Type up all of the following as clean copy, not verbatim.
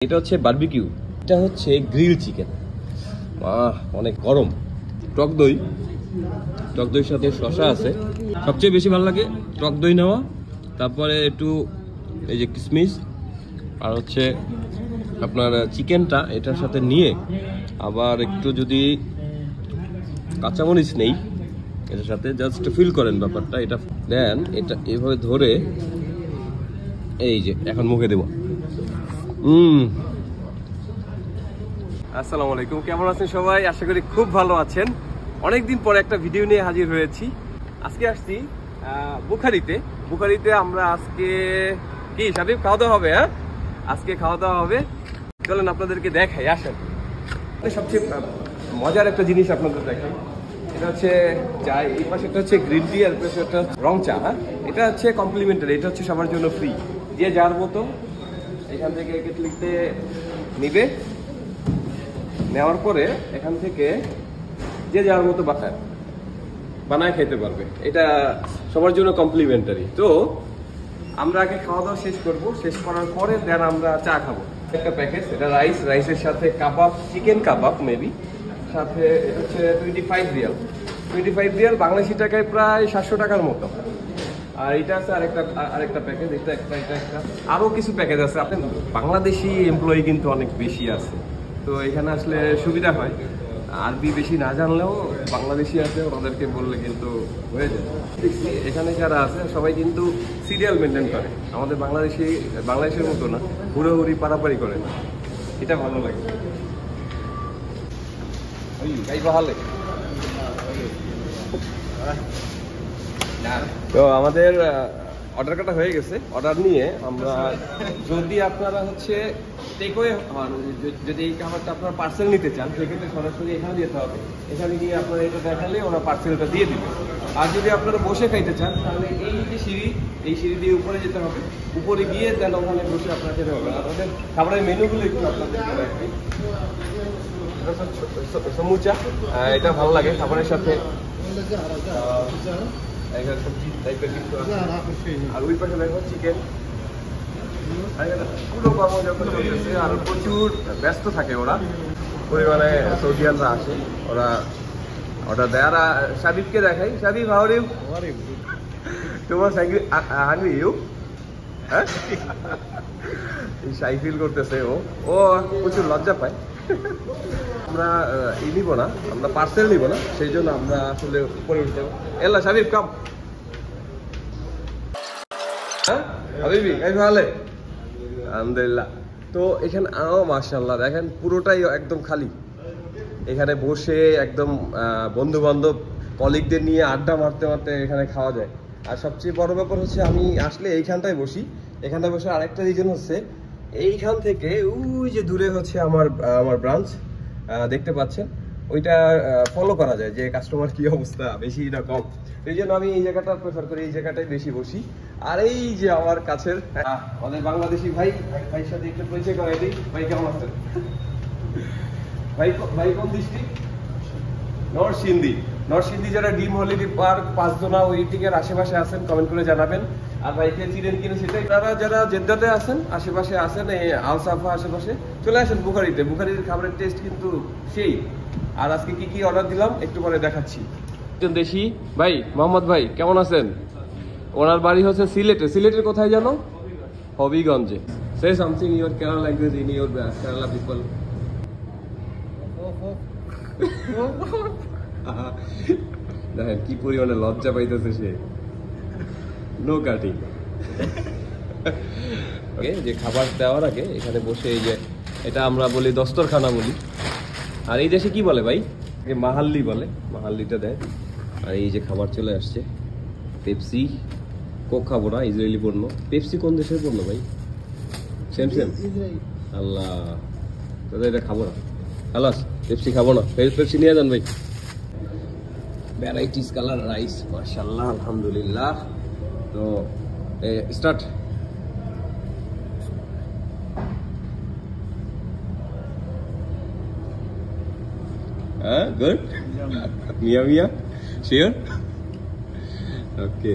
এটা হচ্ছে বারবিকিউ, এটা হচ্ছে গ্রিল চিকেন। অনেক গরম। টক দইর সাথে শসা আছে। সবচেয়ে বেশি ভালো লাগে টক দই নেওয়া, তারপরে একটু এই যে কিশমিশ, আর হচ্ছে আপনার চিকেনটা এটার সাথে নিয়ে আবার একটু যদি কাঁচামরিচ নেই এটার সাথে, জাস্ট ফিল করেন ব্যাপারটা। এটা দেন, এটা এভাবে ধরে এই যে এখন মুখে দেব। আসসালামু আলাইকুম, কেমন আছেন সবাই? আশা করি খুব ভালো আছেন। অনেকদিন পরে একটা ভিডিও নিয়ে হাজির হয়েছি। আজকে আসছি বুখারিতে। আমরা আজকে কি সাথে খাওয়া দাওয়া হবে? হ্যাঁ, আজকে খাওয়া দাওয়া হবে। চলেন আপনাদেরকে দেখাই, আসেন। সবচেয়ে মজার একটা জিনিস আপনাদের দেখাই। এটা হচ্ছে চা, এই পাশেটা হচ্ছে গ্রিন টি, আর পাশে একটা রং চা। হ্যাঁ, এটা হচ্ছে কমপ্লিমেন্টারি, এটা হচ্ছে সবার জন্য ফ্রি। যে যার মতো এখান থেকে কেটলিতে নিবে, নেওয়ার পরে এখান থেকে যে যার মতো বানায় খেতে পারবে। এটা সবার জন্য কমপ্লিমেন্টারি। তো আমরা আগে খাওয়া দাওয়া শেষ করব, শেষ করার পরে দেন আমরা চা খাবো। একটা প্যাকেজ, এটা রাইসের সাথে কাবাব, চিকেন কাবাব মেবি, সাথে এটা হচ্ছে 25 রিয়াল বাংলাদেশি টাকায় প্রায় 700 টাকার মতো। আর এটা আছে আরেকটা প্যাকেজ, এটা একটা আরো কিছু প্যাকেজ আছে। আপনি বাংলাদেশি এমপ্লয়ি কিন্তু অনেক বেশি আছে, তো এখানে আসলে সুবিধা হয়। আরবি বেশি না জানলেও বাংলাদেশি আছে, ওনাদেরকে বললে কিন্তু হয়ে যায়। এখানে যারা আছে সবাই কিন্তু সিরিয়াল মেনটেন করে। আমাদের বাংলাদেশের মতো না, হুড়োহুড়ি পারাপারি করে না। এটা ভালো লাগে। তো আমাদের অর্ডার কাটা হয়ে গেছে। অর্ডার নিয়ে আমরা, যদি আপনারা হচ্ছে টেকওয়ে হন, যদি এই খাবারটা আপনারা পার্সেল নিতে চান, সেক্ষেত্রে সরাসরি এখানে যেতে হবে। এখানে গিয়ে আপনারা এটা দেখালে ওরা পার্সেলটা দিয়ে দিবে। আর যদি আপনারা বসে খাইতে চান, তাহলে এই যে এই সিঁড়ি দিয়ে উপরে যেতে হবে। উপরে গিয়ে দেন ওখানে বসে আপনারা খেতে হবে। আমাদের খাবারের মেনুগুলো একটু আপনাদেরকে দেখাই। সমুচা, এটা ভালো লাগে খাবারের সাথে। সবজি টাইপের কিছু আছে, আর ওই পাশে দেখো চিকেন। পুরো কর্মযজ্ঞ চলতেছে, আর প্রচুর ব্যস্ত থাকে ওরা। পরিমাণে সৌদিয়ানরা আসে, ওরা অর্ডার দেয়। আর সাবিবকে দেখাই। Sabib, how are you? তোমার হাংরি ইউ? হ্যাঁ, শাই ফিল করতেছে ও প্রচুর লজ্জা পায়। আমরা নিব না, আমরা পার্সেল নিব না, সেই জন্য আমরা আসলে উপরে উঠতে হবে। এলা সাবিব কাম। হ্যাঁ হাবিবি, এই ভালো আলহামদুলিল্লাহ। তো এখানে মাশাআল্লাহ দেখেন, পুরোটাই একদম খালি। এখানে বসে একদম বন্ধু বান্ধব কলিগদের নিয়ে আড্ডা মারতে মারতে এখানে খাওয়া যায়। আর সবচেয়ে বড় ব্যাপার হচ্ছে, আমি আসলে এইখানটায় বসি। এখানটায় বসে আরেকটা রিজন হচ্ছে, এইখান থেকে ওই যে দূরে হচ্ছে আমার ব্রাঞ্চ দেখতে পাচ্ছেন, ওইটা ফলো করা যায় যে কাস্টমার কি অবস্থা, বেশি না কম। এই জন্য আমি এই জায়গাটা প্রেফার করি, এই জায়গাটায় বেশি বসি। আর এই যে আমার কাছের আমাদের বাংলাদেশি ভাইয়ের সাথে একটু পরিচয় করাই দিই। ভাই কেমন আছেন? ভাই কোন ডিস্ট্রিক্ট? নরসিংদী। যারা ডিম হলিডে পার্ক, পাঁচদোনা ওই দিকের আশেপাশে আছেন, কমেন্ট করে জানাবেন। আর ভাইকে চিনেন কিনা সেটাই। তারা যারা জেদ্দাতে আছেন, আশেপাশে আছেন, এই আলসাফা আশেপাশে, চলে আসেন বুখারির খাবারের টেস্ট কিন্তু সেই। আর আজকে কি অর্ডার দিলাম একটু পরে দেখাচ্ছি। একজন দেশি ভাই, মোহাম্মদ ভাই, কেমন আছেন? ওনার বাড়ি হচ্ছে সিলেটের কোথায় জানো? হবিগঞ্জে। সে something your Kerala language in your Kerala people. দেখেন কি পরিমাণে লজ্জা পাইতেছে সে। No cutting. যে খাবার দেওয়ার আগে এখানে বসে, এই যে এটা আমরা বলি দস্তরখানা বলি। আর এই দেশে কি বলে ভাই? মাহাল্লি বলে, মাহাল্লিটা দেয়। আর এই যে খাবার চলে আসছে। পেপসি, কোক খাবো না, ইসরায়েলি পণ্য। পেপসি কোন দেশের পণ্য ভাই? সেম আল্লাহ, তাহলে এটা খাবো না। খালাস, পেপসি খাবো না। পেপসি নিয়ে যান ভাই। ভ্যারাইটিস কালার রাইস, মাশাআল্লাহ, আলহামদুলিল্লাহ। তো স্টার্ট। হ্যাঁ, গুড। মিয়া শিওর? ওকে,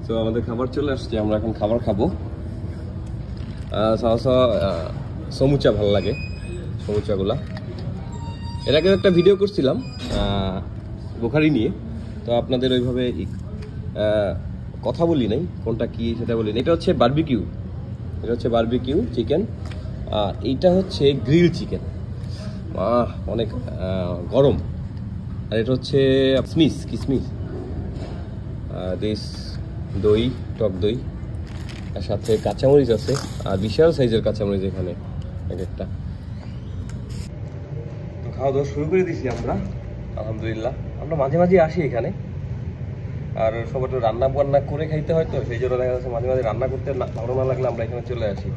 তো আমাদের খাবার চলে আসছে, আমরা এখন খাবার খাবো। সমুচা ভালো লাগে, সমুচাগুলা। এর আগে একটা ভিডিও করছিলাম বুখারি নিয়ে, তো আপনাদের ওইভাবে কথা বলি নাই, কোনটা কি সেটা বলি না। এটা হচ্ছে বারবিকিউ, এটা হচ্ছে বারবিকিউ চিকেন, এইটা হচ্ছে গ্রিল চিকেন, অনেক গরম। আর এটা হচ্ছে কিসমিস, দিস দই, টক দই, আর সাথে কাঁচামরিচ আছে, আর বিশাল সাইজের কাঁচামরিচ এখানে এক একটা। তো খাওয়া দাওয়া শুরু করে দিছি আমরা, আলহামদুলিল্লাহ। আমরা মাঝে মাঝে আসি এখানে, আর সবাই তো রান্না বান্না করে খাইতে হয়, তো সেই জন্য দেখা যাচ্ছে মাঝে মাঝে রান্না করতে ভালো না লাগলে আমরা এখানে চলে আসি।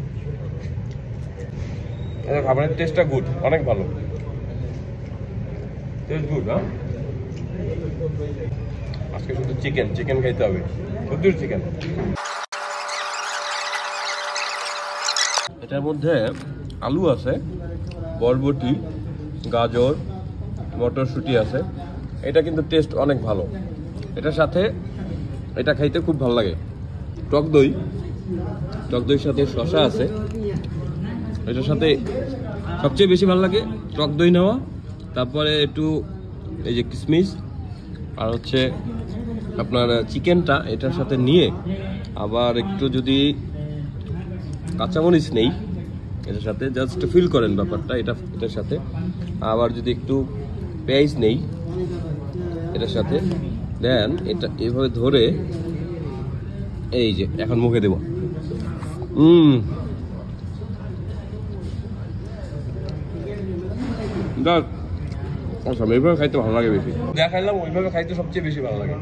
খাবারের টেস্টটা গুড, অনেক ভালো টেস্ট, গুড। হ্যাঁ, আজকে শুধু চিকেন খাইতে হবে, শুধু চিকেন। এটার মধ্যে আলু আছে, বরবটি, গাজর, মটরশুঁটি আছে। এটা কিন্তু টেস্ট অনেক ভালো। এটার সাথে এটা খাইতে খুব ভালো লাগে। টক দইয়ের সাথে শসা আছে। এটার সাথে সবচেয়ে বেশি ভালো লাগে টক দই নেওয়া, তারপরে একটু এই যে কিশমিশ, আর হচ্ছে আপনার চিকেনটা এটার সাথে নিয়ে আবার একটু যদি কাঁচামরিচ নেই এটার সাথে, জাস্ট ফিল করেন ব্যাপারটা এটার সাথে। আবার যদি একটু পেঁয়াজ নেই এটার সাথে, দেন এটা এভাবে ধরে এই যে এখন মুখে দেব। এইভাবে খাইতে ভালো লাগে বেশি, দেখাইলাম ওইভাবে খাইতে সবচেয়ে বেশি ভালো লাগে।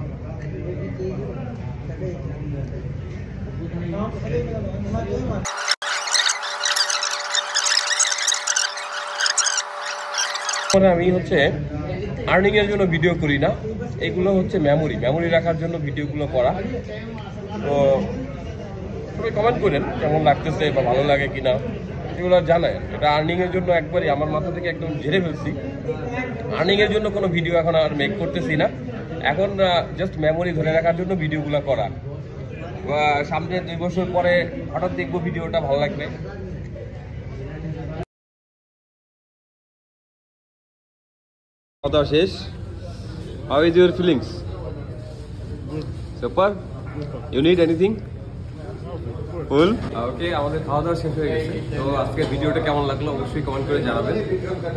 আমি হচ্ছে আর্নিং এর জন্য ভিডিও করি না, এগুলো হচ্ছে মেমোরি রাখার জন্য ভিডিওগুলো করা। তো সবাই কমেন্ট করেন কেমন লাগতেছে বা ভালো লাগে কিনা, এগুলো জানায়। এটা আর্নিং এর জন্য একবারই আমার মাথা থেকে একদম ঝেড়ে ফেলছি। আর্নিং এর জন্য কোনো ভিডিও এখন আর মেক করতেছি না, এখন জাস্ট মেমোরি ধরে রাখার জন্য ভিডিওগুলো করা। সামনে 2 বছর পরে হঠাৎ দেখবো ভিডিওটা ভালো লাগবে। কথা শেষ। How is your feelings? Super? You need anything? ফুল ওকে, আমাদের খাওয়া দাওয়া শেষ হয়ে গেছে। তো আজকে ভিডিওটা কেমন লাগলো অবশ্যই কমেন্ট করে জানাবেন।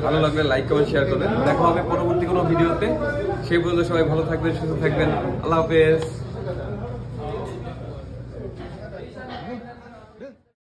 ভালো লাগলে লাইক কমেন্ট শেয়ার করবেন। দেখা হবে পরবর্তী কোনো ভিডিওতে। সেই পর্যন্ত সবাই ভালো থাকবেন, সুস্থ থাকবেন। আল্লাহ হাফেজ।